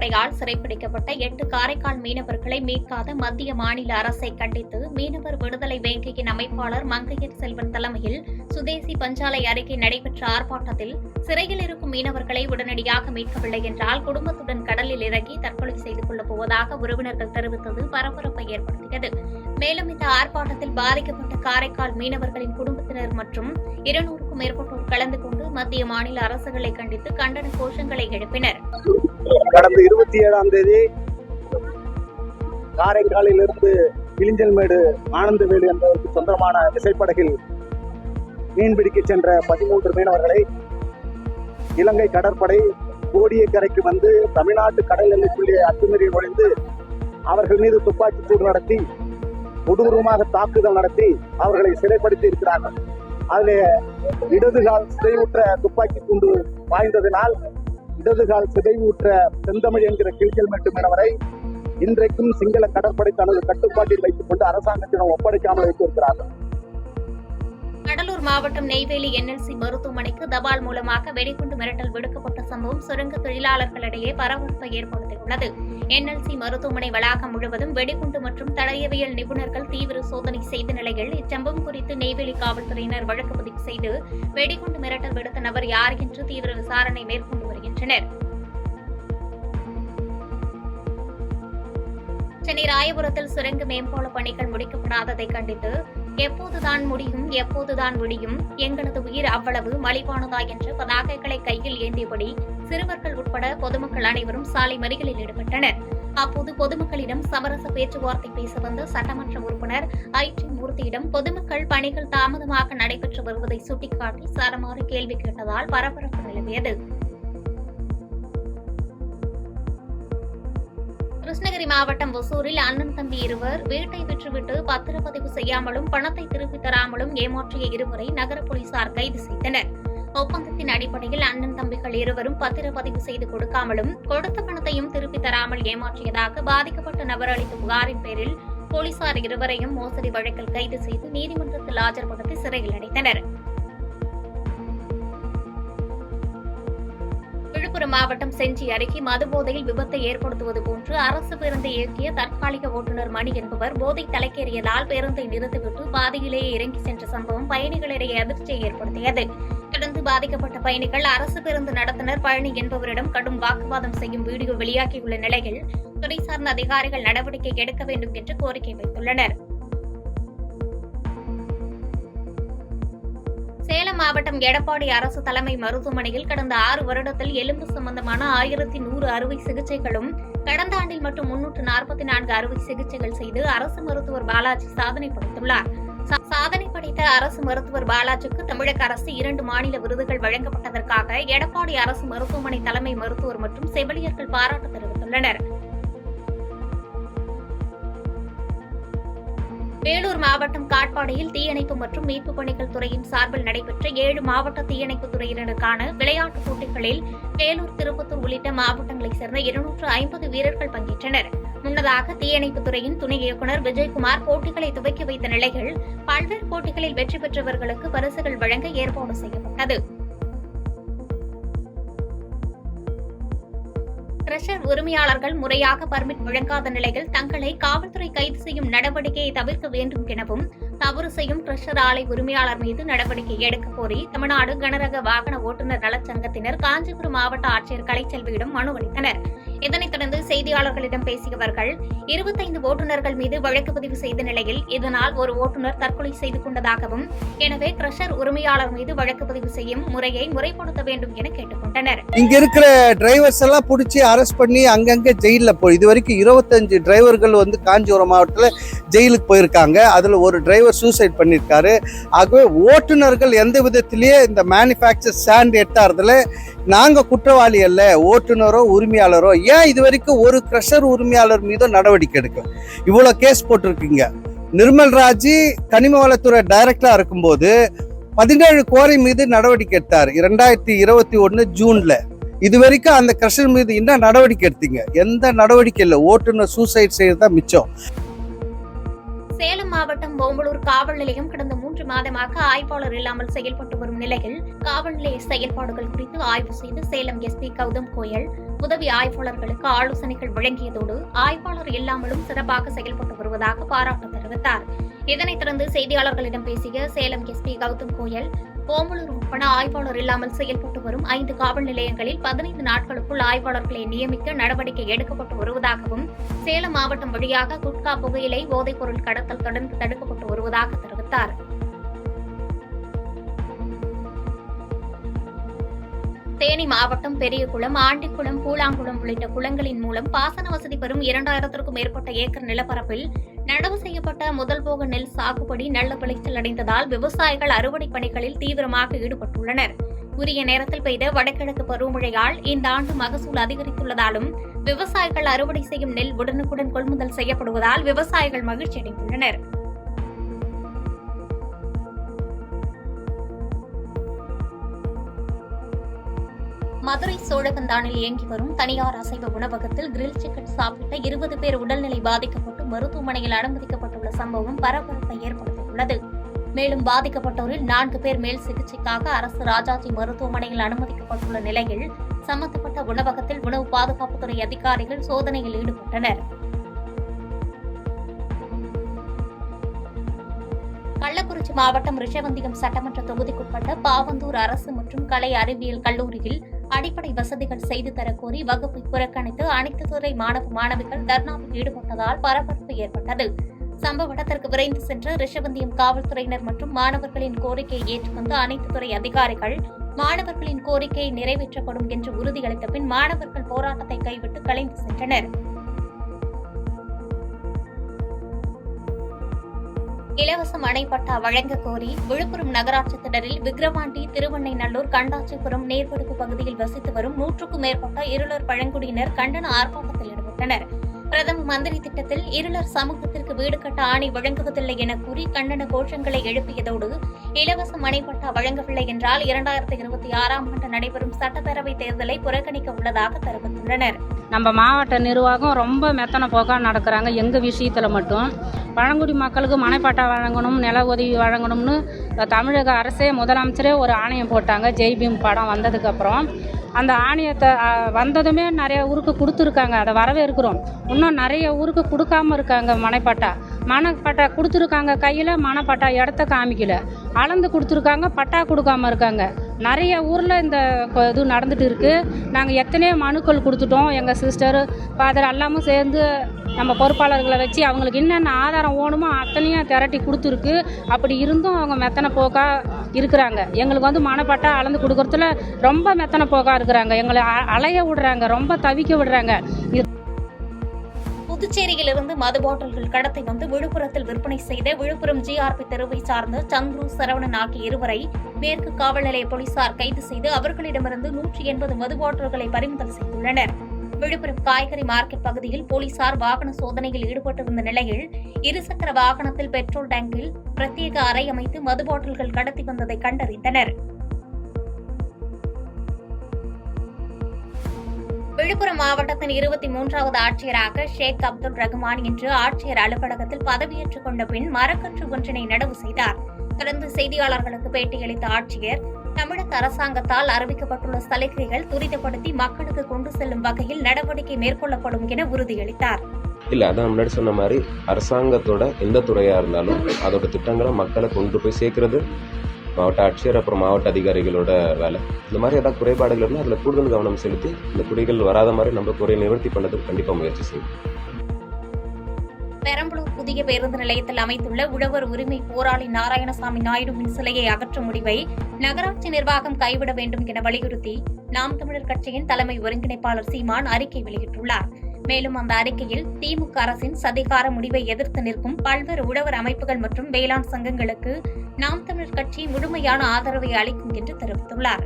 கடற்படையால் சிறைப்பிடிக்கப்பட்ட 8 காரைக்கால் மீனவர்களை மீட்காத மத்திய மாநில அரசை கண்டித்து மீனவர் விடுதலை வேங்கையின் அமைப்பாளர் மங்கையர் செல்வன் தலைமையில் சுதேசி பஞ்சாலை அருகே நடைபெற்ற ஆர்ப்பாட்டத்தில் சிறையில் இருக்கும் மீனவர்களை உடனடியாக மீட்கவில்லை என்றால் குடும்பத்துடன் கடலில் இறங்கி தற்கொலை செய்து கொள்ளப் போவதாக உறவினர்கள் தெரிவித்தது பரபரப்பை ஏற்படுத்தியது. மேலும் இந்த ஆர்ப்பாட்டத்தில் பாதிக்கப்பட்ட காரைக்கால் மீனவர்களின் குடும்பத்தினர் மற்றும் 200க்கும் மேற்பட்டோர் கலந்து கொண்டு மத்திய மாநில அரசுகளை கண்டித்து கண்டன கோஷங்களை எழுப்பினர். கடந்த 27ஆம் தேதி காரைக்காலிலிருந்து கிளிஞ்சல்மேடு ஆனந்தவேலு என்பதற்கு சொந்தமான விசைப்படகில் மீன்பிடிக்க சென்ற 13 மீனவர்களை இலங்கை கடற்படை கோடியக்கரைக்கு வந்து தமிழ்நாட்டு கடல் எல்லைக்குள்ளே அத்துமீறி நுழைந்து அவர்கள் மீது துப்பாக்கி சூடு நடத்தி கொடூரமாக தாக்குதல் நடத்தி அவர்களை சிறைப்படுத்தி இருக்கிறார்கள். அதில் இடதுகால் சிதைவுற்ற துப்பாக்கி குண்டு பாய்ந்ததினால் இடதுகால் சிதைவுற்ற செந்தமிழ் என்கிற கிளிஞ்சல்மேட்டு மீனவரை இன்றைக்கும் சிங்கள கடற்படை தனது கட்டுப்பாட்டில் வைத்துக் கொண்டு அரசாங்கத்திடம் ஒப்படைக்காமல் வைத்திருக்கிறார்கள். கடலூர் மாவட்டம் நெய்வேலி NLC மருத்துவமனைக்கு தபால் மூலமாக வெடிகுண்டு மிரட்டல் விடுக்கப்பட்ட சம்பவம் சுரங்க தொழிலாளர்களிடையே பரபரப்பை ஏற்படுத்தியுள்ளது. NLC மருத்துவமனை வளாகம் முழுவதும் வெடிகுண்டு மற்றும் தடயவியல் நிபுணர்கள் தீவிர சோதனை செய்த நிலையில் இச்சம்பவம் குறித்து நெய்வேலி காவல்துறையினர் வழக்கு பதிவு செய்து வெடிகுண்டு மிரட்டல் விடுத்த நபர் யார் என்று தீவிர விசாரணை மேற்கொண்டு வருகின்றனர். சென்னை ராயபுரத்தில் சுரங்க மேம்பால பணிகள் முடிக்கப்படாததை கண்டித்து எப்போதுதான் முடியும் எங்களது உயிர் அவ்வளவு மலிவானதா என்ற பதாகைகளை கையில் ஏந்தியபடி சிறுவர்கள் உட்பட பொதுமக்கள் அனைவரும் சாலை மறியலில் ஈடுபட்டனர். அப்போது பொதுமக்களிடம் சமரச பேச்சுவார்த்தை பேச வந்த சட்டமன்ற உறுப்பினர் IT மூர்த்தியிடம் பொதுமக்கள் பணிகள் தாமதமாக நடைபெற்று வருவதை சுட்டிக்காட்டி சரமாறு கேள்வி கேட்டதால் பரபரப்பு நிலவியது. கிருஷ்ணகிரி மாவட்டம் ஒசூரில் அண்ணன் தம்பி இருவர் வீட்டை விற்றுவிட்டு பத்திரப்பதிவு செய்யாமலும் பணத்தை திருப்பித் தராமலும் ஏமாற்றிய இருவரை நகர போலீசார் கைது செய்தனர். ஒப்பந்தத்தின் அடிப்படையில் அண்ணன் தம்பிகள் இருவரும் பத்திரப்பதிவு செய்து கொடுக்காமலும் கொடுத்த பணத்தையும் திருப்பித் தராமல் ஏமாற்றியதாக பாதிக்கப்பட்ட நபர் அளித்த புகாரின் பேரில் போலீசார் இருவரையும் மோசடி வழக்கில் கைது செய்து நீதிமன்றத்தில் ஆஜர்படுத்தி சிறையில் அடைத்தனர். விழுப்புரம் மாவட்டம் செஞ்சி அருகே மதுபோதையில் விபத்தை ஏற்படுத்துவது போன்று அரசு பேருந்தை இயக்கிய தற்காலிக ஓட்டுநர் மணி என்பவர் போதை தலைக்கேறியதால் பேருந்தை நிறுத்திவிட்டு பாதியிலேயே இறங்கி சென்ற சம்பவம் பயணிகளிடையே அதிர்ச்சியை ஏற்படுத்தியது. தொடர்ந்து பாதிக்கப்பட்ட பயணிகள் அரசு பேருந்து நடத்துனர் பழனி என்பவரிடம் கடும் வாக்குவாதம் செய்யும் வீடியோ வெளியாகியுள்ள நிலையில் துறை சார்ந்த அதிகாரிகள் நடவடிக்கை எடுக்க வேண்டும் என்று கோரிக்கை வைத்துள்ளனர். சேலம் மாவட்டம் எடப்பாடி அரசு தலைமை மருத்துவமனையில் கடந்த 6 வருடத்தில் எலும்பு சம்பந்தமான 1100 அறுவை சிகிச்சைகளும் கடந்த ஆண்டில் மட்டும் 344 அறுவை சிகிச்சைகள் செய்து அரசு மருத்துவர் பாலாஜி சாதனை படைத்துள்ளார். சாதனை படைத்த அரசு மருத்துவர் பாலாஜிக்கு தமிழக அரசு 2 மாநில விருதுகள் வழங்கப்பட்டதற்காக எடப்பாடி அரசு மருத்துவமனை தலைமை மருத்துவர் மற்றும் செவிலியர்கள் பாராட்டு தெரிவித்துள்ளனர். வேலூர் மாவட்டம் காட்பாடியில் தீயணைப்பு மற்றும் மீட்புப் பணிகள் துறையின் சார்பில் நடைபெற்ற 7 மாவட்ட தீயணைப்புத் துறையினருக்கான விளையாட்டுப் போட்டிகளில் வேலூர், திருப்பத்தூர் உள்ளிட்ட மாவட்டங்களைச் சேர்ந்த 250 வீரர்கள் பங்கேற்றனர். முன்னதாக தீயணைப்புத் துறையின் துணை இயக்குநர் விஜயகுமார் போட்டிகளை துவக்கி வைத்த நிலையில் பல்வேறு போட்டிகளில் வெற்றி பெற்றவர்களுக்கு பரிசுகள் வழங்க ஏற்பாடு செய்யப்பட்டது. கிரஷர் உரிமையாளர்கள் முறையாக பர்மிட் வழங்காத நிலையில் தங்களை காவல்துறை கைது செய்யும் நடவடிக்கையை தவிர்க்க வேண்டும் எனவும் தவறு செய்யும் கிரஷர் ஆலை உரிமையாளர் மீது நடவடிக்கை எடுக்க கோரி தமிழ்நாடு கனரக வாகன ஓட்டுநர் நலச்சங்கத்தினர் காஞ்சிபுரம் மாவட்ட ஆட்சியர் கலைச்செல்வியிடம் மனு அளித்தனர். இதனைத் தொடர்ந்து செய்தியாளர்களிடம் பேசியவர்கள் 25 ஓட்டுநர்கள் மீது வழக்கு பதிவு செய்த நிலையில் இதனால் ஒரு ஓட்டுநர் தற்கொலை செய்து கொண்டதாகவும் எனவே கிரஷர் உரிமையாளர் மீது வழக்கு பதிவு செய்யும் முறையை முறைப்படுத்த வேண்டும் என கேட்டுக் கொண்டனர். இங்க இருக்கிற டிரைவர்ஸ் எல்லாம் பிடிச்சி அரெஸ்ட் பண்ணி அங்கங்க ஜெயில போய் இது வரைக்கும் 25 டிரைவர்கள் வந்து காஞ்சிபுரம் மாவட்டத்தில் ஜெயிலுக்கு போயிருக்காங்க. அதுல ஒரு டிரைவர் சூசைட் பண்ணியிருக்காரு. ஆகவே ஓட்டுநர்கள் எந்த விதத்திலேயே இந்த மேனுஃபேக்சர் ஸ்டாண்ட் எட்டாறதுல நாங்க குற்றவாளி அல்ல, ஓட்டுநரோ உரிமையாளரோ. ஏன் இது வரைக்கும் ஒரு கிரஷர் உரிமையாளர் மீதும் நடவடிக்கை எடுக்கும்? இவ்வளவு கேஸ் போட்டிருக்கீங்க. நிர்மல் ராஜி கனிம வளத்துறை டைரக்டரா இருக்கும்போது 17 குவாரி மீது நடவடிக்கை எடுத்தார் 2021 ஜூன்ல. இது வரைக்கும் அந்த கிரஷர் மீது என்ன நடவடிக்கை எடுத்தீங்க? எந்த நடவடிக்கை இல்லை. ஓட்டுநர் சூசைட் செய்யறதா மிச்சம். சேலம் மாவட்டம் ஓமலூர் காவல் நிலையம் கடந்த 3 மாதமாக ஆய்வாளர் இல்லாமல் செயல்பட்டு வரும் நிலையில் காவல் நிலைய செயல்பாடுகள் குறித்து ஆய்வு செய்து சேலம் எஸ்பி கௌதம் கோயல் உதவி ஆய்வாளர்களுக்கு ஆலோசனைகள் வழங்கியதோடு ஆய்வாளர் இல்லாமலும் சிறப்பாக செயல்பட்டு வருவதாக பாராட்டு தெரிவித்தார். இதனைத் தொடர்ந்து செய்தியாளர்களிடம் பேசிய சேலம் எஸ்பி கௌதம் கோயல், ஓமலூர் உட்பட ஆய்வாளர் இல்லாமல் செயல்பட்டு வரும் 5 காவல் நிலையங்களில் 15 நாட்களுக்குள் ஆய்வாளர்களை நியமிக்க நடவடிக்கை எடுக்கப்பட்டு வருவதாகவும், சேலம் மாவட்டம் வழியாக குட்கா, புகையிலை, போதைப்பொருள் கடத்தல் தொடர்ந்து தடுக்கப்பட்டு வருவதாக தெரிவித்தார். தேனி மாவட்டம் பெரியகுளம், ஆண்டிக்குளம், பூலாங்குளம் உள்ளிட்ட குளங்களின் மூலம் பாசன வசதி பெறும் 2000க்கும் மேற்பட்ட ஏக்கர் நிலப்பரப்பில் நடவு செய்யப்பட்ட முதல் போக நெல் சாகுபடி நல்ல விளைச்சல் அடைந்ததால் விவசாயிகள் அறுவடை பணிகளில் தீவிரமாக ஈடுபட்டுள்ளனர். உரிய நேரத்தில் பெய்த வடகிழக்கு பருவமழையால் இந்த ஆண்டு மகசூல் அதிகரித்துள்ளதாலும் விவசாயிகள் அறுவடை செய்யும் நெல் உடனுக்குடன் கொள்முதல் செய்யப்படுவதால் விவசாயிகள் மகிழ்ச்சியடைந்துள்ளனர். மதுரை சோழகந்தானில் இயங்கி வரும் தனியார் அசைவ உணவகத்தில் கிரில் சிக்கன் சாப்பிட்ட 20 பேர் உடல்நிலை பாதிக்கப்பட்டு மருத்துவமனையில் அனுமதிக்கப்பட்டுள்ள சம்பவம் பரபரப்பை ஏற்படுத்தியுள்ளது. மேலும் பாதிக்கப்பட்டோரில் 4 பேர் மேல் சிகிச்சைக்காக அரசு ராஜாஜி மருத்துவமனையில் அனுமதிக்கப்பட்டுள்ள நிலையில் சம்பந்தப்பட்ட உணவகத்தில் உணவு பாதுகாப்புத்துறை அதிகாரிகள் சோதனையில் ஈடுபட்டனர். கள்ளக்குறிச்சி மாவட்டம் ரிஷவந்தியம் சட்டமன்ற தொகுதிக்குட்பட்ட பாவந்தூர் அரசு மற்றும் கலை அறிவியல் கல்லூரியில் அடிப்படை வசதிகள் செய்து தரக்கோரி வகுப்பை புறக்கணித்து அனைத்து துறை மாணவிகள் தர்ணாவில் ஈடுபட்டதால் பரபரப்பு ஏற்பட்டது. சம்பவ இடத்திற்கு விரைந்து சென்ற ரிஷவந்தியம் காவல்துறையினர் மற்றும் மாணவர்களின் கோரிக்கையை ஏற்றுக்கொண்டு அனைத்து துறை அதிகாரிகள் மாணவர்களின் கோரிக்கையை நிறைவேற்றப்படும் என்று உறுதியளித்த பின் மாணவர்கள் போராட்டத்தை கைவிட்டு கலைந்து சென்றனர். இலவச மனைப்பட்டா வழங்க கோரி விழுப்புரம் நகராட்சி திடலில் விக்கிரவாண்டி, திருவண்ணைநல்லூர், கண்டாச்சிபுரம், நேர்வடுக்கு பகுதியில் வசித்து வரும் 100க்கும் மேற்பட்ட இருளர் பழங்குடியினர் கண்டன ஆர்ப்பாட்டத்தில் ஈடுபட்டனர். பிரதம மந்திரி திட்டத்தில் இருளர் சமூகத்திற்கு வீடு கட்ட ஆணை வழங்குவதில்லை என கூறி கண்டன கோஷங்களை எழுப்பியதோடு இலவச மனைப்பட்டா வழங்கவில்லை என்றால் 2026ஆம் ஆண்டு நடைபெறும் சட்டப்பேரவைத் தேர்தலை புறக்கணிக்க உள்ளதாக தெரிவித்துள்ளனர். நம்ம மாவட்ட நிர்வாகம் ரொம்ப மெத்தன போக்கா நடக்கிறாங்க. எங்கள் விஷயத்தில் மட்டும் பழங்குடி மக்களுக்கு மனைப்பட்டா வழங்கணும், நில உதவி வழங்கணும்னு தமிழக அரசே முதலமைச்சரே ஒரு ஆணையம் போட்டாங்க. ஜெய்பீம் படம் வந்ததுக்கப்புறம் அந்த ஆணையத்தை வந்ததுமே நிறைய ஊருக்கு கொடுத்துருக்காங்க. அதை வரவேற்கிறோம். இன்னும் நிறைய ஊருக்கு கொடுக்காம இருக்காங்க. மனைப்பட்டா கொடுத்துருக்காங்க, கையில் மனைப்பட்டா இடத்த காமிக்கல, அளந்து கொடுத்துருக்காங்க, பட்டா கொடுக்காம இருக்காங்க. நிறைய ஊரில் இந்த இது நடந்துட்டு இருக்கு. நாங்கள் எத்தனையோ மனுக்கள் கொடுத்துட்டோம். எங்கள் சிஸ்டர், ஃபாதர் எல்லாமும் சேர்ந்து நம்ம பொறுப்பாளர்களை வச்சு அவங்களுக்கு என்னென்ன ஆதாரம் வேணுமோ அத்தனையும் திரட்டி கொடுத்துருக்கு. அப்படி இருந்தும் அவங்க மெத்தனை போக்கா இருக்கிறாங்க. எங்களுக்கு மனைப்பட்டா அளந்து கொடுக்கறதுல ரொம்ப மெத்தனை போக்கா இருக்கிறாங்க. எங்களை அலைய விடுறாங்க, ரொம்ப தவிக்க விடுறாங்க. புதுச்சேரியிலிருந்து மது பாட்டில்கள் கடத்தி வந்து விழுப்புரத்தில் விற்பனை செய்த விழுப்புரம் ஜிஆர்பி தெருவை சார்ந்த சந்துரு, சரவணன் ஆகிய இருவரை மேற்கு காவல் நிலைய போலீசார் கைது செய்து அவர்களிடமிருந்து 180 மது பாட்டில்களை பறிமுதல் செய்துள்ளனர். விழுப்புரம் காய்கறி மார்க்கெட் பகுதியில் போலீசார் வாகன சோதனையில் ஈடுபட்டிருந்த நிலையில் இருசக்கர வாகனத்தில் பெட்ரோல் டேங்கில் பிரத்யேக அறை அமைத்து மது பாட்டில்கள் கடத்தி வந்ததை கண்டறிந்தனர். விழுப்புரம் மாவட்டத்தின் 23வது ஆட்சியராக ஷேக் அப்துல் ரஹ்மான் இன்று ஆட்சியர் அலுவலகத்தில் பதவியேற்றுக் கொண்ட பின் மரக்கன்று ஒன்றினை நடவு செய்தார். தொடர்ந்து செய்தியாளர்களுக்கு பேட்டியளித்த ஆட்சியர், தமிழக அரசாங்கத்தால் அறிவிக்கப்பட்டுள்ள சலுகைகள் துரிதப்படுத்தி மக்களுக்கு கொண்டு செல்லும் வகையில் நடவடிக்கை மேற்கொள்ளப்படும் என உறுதியளித்தார். இல்லை, அதான் முன்னாடி சொன்ன மாதிரி அரசாங்கத்தோட எந்த துறையாக இருந்தாலும் அதோட திட்டங்களை மக்களை கொண்டு போய் சேர்க்கறது மாவட்ட ஆட்சியர் அப்புறம் மாவட்ட அதிகாரிகளோட வேலை. இந்த மாதிரி ஏதாவது குறைபாடுகள் இருந்தால் அதில் கூடுதல் கவனம் செலுத்தி இந்த குறைகள் வராத மாதிரி நம்ம குறையை நிவர்த்தி பண்ணதுக்கு கண்டிப்பாக முயற்சி செய்யும். பெரம்பலூர் புதிய பேருந்து நிலையத்தில் அமைத்துள்ள உழவர் உரிமை போராளி நாராயணசாமி நாயுடுவின் சிலையை அகற்றும் முடிவை நகராட்சி நிர்வாகம் கைவிட வேண்டும் என வலியுறுத்தி நாம் தமிழர் கட்சியின் தலைமை ஒருங்கிணைப்பாளர் சீமான் அறிக்கை வெளியிட்டுள்ளார். மேலும் அந்த அறிக்கையில் திமுக அரசின் சதிகார முடிவை எதிர்த்து நிற்கும் பல்வேறு உழவர் அமைப்புகள் மற்றும் வேளாண் சங்கங்களுக்கு நாம் தமிழர் கட்சி முழுமையான ஆதரவை அளிக்கும் என்று தெரிவித்துள்ளார்.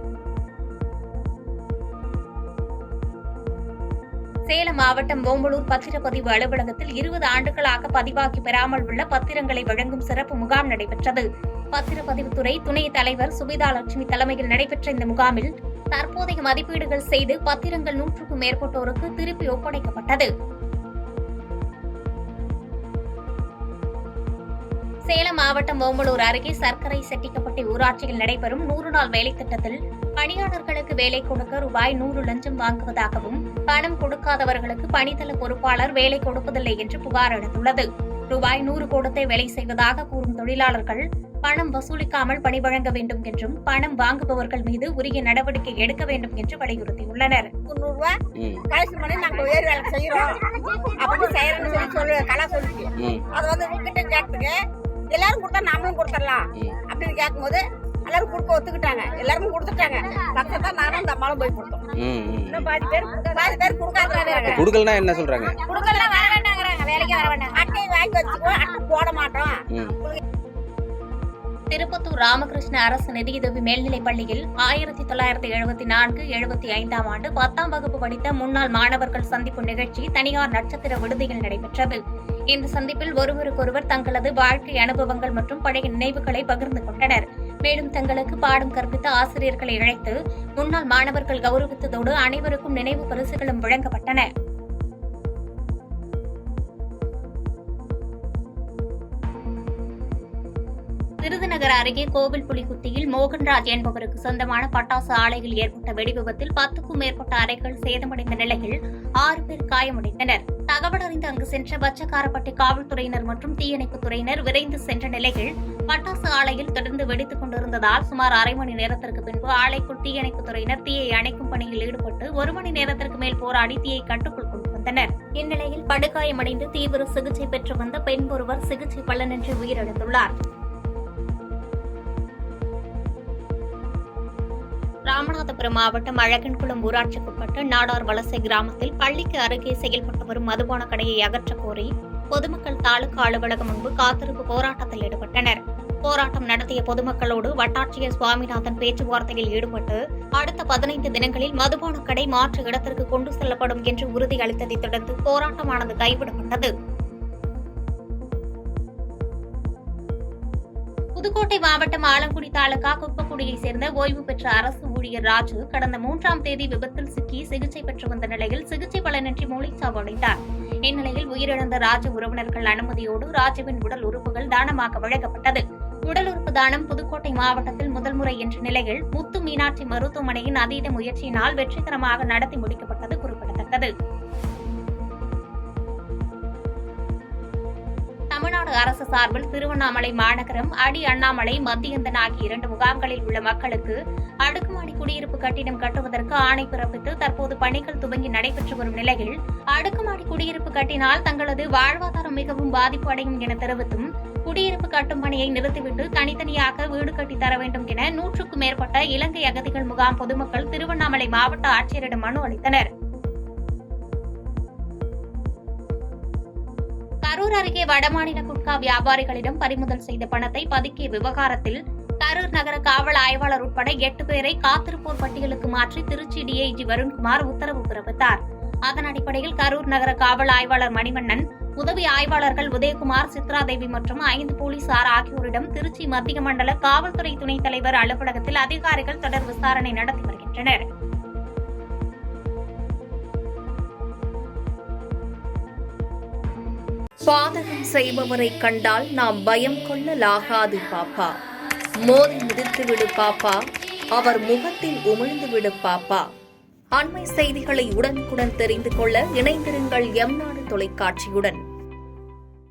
சேலம் மாவட்டம் ஓமலூர் பத்திரப்பதிவு அலுவலகத்தில் 20 ஆண்டுகளாக பதிவாகி பெறாமல் உள்ள பத்திரங்களை வழங்கும் சிறப்பு முகாம் நடைபெற்றது. பத்திரப்பதிவுத்துறை துணை தலைவர் சுபிதா லட்சுமி தலைமையில் நடைபெற்ற இந்த முகாமில் தற்போதைய மதிப்பீடுகள் செய்து பத்திரங்கள் 100க்கும் மேற்பட்டோருக்கு திருப்பி ஒப்படைக்கப்பட்டது. சேலம் மாவட்டம் ஓமலூர் அருகே சர்க்கரை செட்டிக்கப்பட்டி ஊராட்சியில் நடைபெறும் 100 நாள் வேலை திட்டத்தில் பணியாளர்களுக்கு வேலை கொடுக்க ரூபாய் 100 லஞ்சம் வாங்குவதாகவும் பணம் கொடுக்காதவர்களுக்கு பணித்தள பொறுப்பாளர் வேலை கொடுப்பதில்லை என்று புகார் எழுந்துள்ளது. ரூபாய் 100 கொடுத்தே வேலை செய்வதாக கூறும் தொழிலாளர்கள் பணம் வசூலிக்காமல் பணி வழங்க வேண்டும் என்றும் பணம் வாங்குபவர்கள் மீது உரிய நடவடிக்கை எடுக்க வேண்டும் என்று வலியுறுத்தியுள்ளனர். 100 ரூபாய் கலெக்ஷன் பண்ணி நாங்க வேறு வேலை செய்யறோம் அப்படின்னு செய்யறோம்னு சொல்லி கலா சொல்லிச்சு. அது கிட்ட கேட்டுக்கு எல்லாரும் கொடுத்தா நாமளும் கொடுத்துடலாம் அப்படின்னு கேட்கும்போது எல்லாரும் கொடுக்க ஒத்துக்கிட்டாங்க. எல்லாருமே கொடுத்துட்டாங்க. பக்கத்தான் நானும் அந்த அம்மாவும் போய் கொடுத்தோம். இன்னும் பாதி பேர் கொடுக்காத கொடுக்கலன்னா என்ன சொல்றாங்க? கொடுக்கலாம் வர வேண்டாங்கிறாங்க. வேலைக்கு வர வேண்டாம். அட்டையை வாங்கி வச்சுக்கோ, அட்டை போட மாட்டோம். திருப்பத்தூர் ராமகிருஷ்ண அரசு நிதியுதவி மேல்நிலைப் பள்ளியில் 1974-75 ஆண்டு 10ஆம் வகுப்பு படித்த முன்னாள் மாணவர்கள் சந்திப்பு நிகழ்ச்சி தனியார் நட்சத்திர விடுதியில் நடைபெற்றது. இந்த சந்திப்பில் ஒருவருக்கொருவர் தங்களது வாழ்க்கை அனுபவங்கள் மற்றும் பழைய நினைவுகளை பகிர்ந்து கொண்டனர். மேலும் தங்களுக்கு பாடம் கற்பித்த ஆசிரியர்களை அழைத்து முன்னாள் மாணவர்கள் கௌரவித்ததோடு அனைவருக்கும் நினைவு பரிசுகளும் வழங்கப்பட்டன. விருதுநகர் அருகே கோவில் புலிகுத்தியில் மோகன்ராஜ் என்பவருக்கு சொந்தமான பட்டாசு ஆலையில் ஏற்பட்ட வெடிவிபத்தில் 10க்கும் மேற்பட்ட அறைகள் சேதமடைந்த நிலையில் 6 பேர் காயமடைந்தனர். தகவல் அறிந்து அங்கு சென்ற பச்சக்காரப்பட்டி காவல்துறையினர் மற்றும் தீயணைப்புத் துறையினர் விரைந்து சென்ற நிலையில் பட்டாசு ஆலையில் தொடர்ந்து வெடித்துக் கொண்டிருந்ததால் சுமார் அரை மணி நேரத்திற்கு பின்பு ஆலைக்குள் தீயணைப்புத் துறையினர் தீயை அணைக்கும் பணியில் ஈடுபட்டு 1 மணி நேரத்திற்கு மேல் போராடி தீயை கட்டுக்குள் கொண்டு வந்தனர். இந்நிலையில் படுகாயமடைந்து தீவிர சிகிச்சை பெற்று வந்த பெண் ஒருவர் சிகிச்சை பலனின்றி உயிரிழந்துள்ளார். ராமநாதபுரம் மாவட்டம் அழகன்குளம் ஊராட்சிக்குட்பட்ட நாடார் வலசை கிராமத்தில் பள்ளிக்கு அருகே செயல்பட்டு வரும் மதுபான கடையை அகற்றக் கோரி பொதுமக்கள் தாலுகா அலுவலகம் முன்பு காத்திருப்பு போராட்டத்தில் ஈடுபட்டனர். போராட்டம் நடத்திய பொதுமக்களோடு வட்டாட்சியர் சுவாமிநாதன் பேச்சுவார்த்தையில் ஈடுபட்டு அடுத்த 15 தினங்களில் மதுபான கடை மாற்று இடத்திற்கு கொண்டு செல்லப்படும் என்று உறுதியளித்ததைத் தொடர்ந்து போராட்டமானது கைவிடப்பட்டது. புதுக்கோட்டை மாவட்டம் ஆலங்குடி தாலுகா குப்பக்குடியைச் சேர்ந்த ஓய்வு பெற்ற அரசு ஊழியர் ராஜு கடந்த 3ஆம் தேதி விபத்தில் சிக்கி சிகிச்சை பெற்று வந்த நிலையில் சிகிச்சை பலனின்றி மூளைச்சாவு அடைந்தார். இந்நிலையில் உயிரிழந்த ராஜு உறவினர்கள் அனுமதியோடு ராஜுவின் உடல் உறுப்புகள் தானமாக வழங்கப்பட்டது. உடல் உறுப்பு தானம் புதுக்கோட்டை மாவட்டத்தில் முதல் முறை என்ற நிலையில் முத்து மீனாட்சி மருத்துவமனையின் அதீத முயற்சியினால் வெற்றிகரமாக நடத்தி முடிக்கப்பட்டது குறிப்பிடத்தக்கது. தமிழ்நாடு அரசு சார்பில் திருவண்ணாமலை மாநகரம் அடி அண்ணாமலை மத்தியந்தன் ஆகிய 2 முகாம்களில் உள்ள மக்களுக்கு அடுக்குமாடி குடியிருப்பு கட்டிடம் கட்டுவதற்கு ஆணை பிறப்பித்து தற்போது பணிகள் துவங்கி நடைபெற்று வரும் நிலையில் அடுக்குமாடி குடியிருப்பு கட்டினால் தங்களது வாழ்வாதாரம் மிகவும் பாதிப்பு அடையும் என தெரிவித்தும் குடியிருப்பு கட்டும் பணியை நிறுத்திவிட்டு தனித்தனியாக வீடு கட்டித் தர வேண்டும் என 100க்கும் மேற்பட்ட இலங்கை அகதிகள் முகாம் பொதுமக்கள் திருவண்ணாமலை மாவட்ட ஆட்சியரிடம் மனு அளித்தனர். கரூர் அருகே வடமாநில குட்கா வியாபாரிகளிடம் பறிமுதல் செய்த பணத்தை பதுக்கிய விவகாரத்தில் கரூர் நகர காவல் ஆய்வாளர் உட்பட 8 பேரை காத்திருப்போர் பட்டியலுக்கு மாற்றி திருச்சி டிஐஜி வருண்குமார் உத்தரவு பிறப்பித்தார். அதன் அடிப்படையில் கரூர் நகர காவல் ஆய்வாளர் மணிவண்ணன், உதவி ஆய்வாளர்கள் உதயகுமார், சித்ராதேவி மற்றும் 5 போலீசார் ஆகியோரிடம் திருச்சி மத்திய மண்டல காவல்துறை துணைத் தலைவர் அலுவலகத்தில் அதிகாரிகள் தொடர் விசாரணை நடத்தி வருகின்றனர். பாதகம் செய்பவரை கண்டால் நாம் பயம் கொள்ளலாகாது பாப்பா. மோதி மிதித்து விடு பாப்பா, அவர் முகத்தில் உமிழ்ந்து விடு பாப்பா. அண்மை செய்திகளை உடனுக்குடன் தெரிந்து கொள்ள இணைந்திருங்கள் எம் நாடு தொலைக்காட்சியுடன்.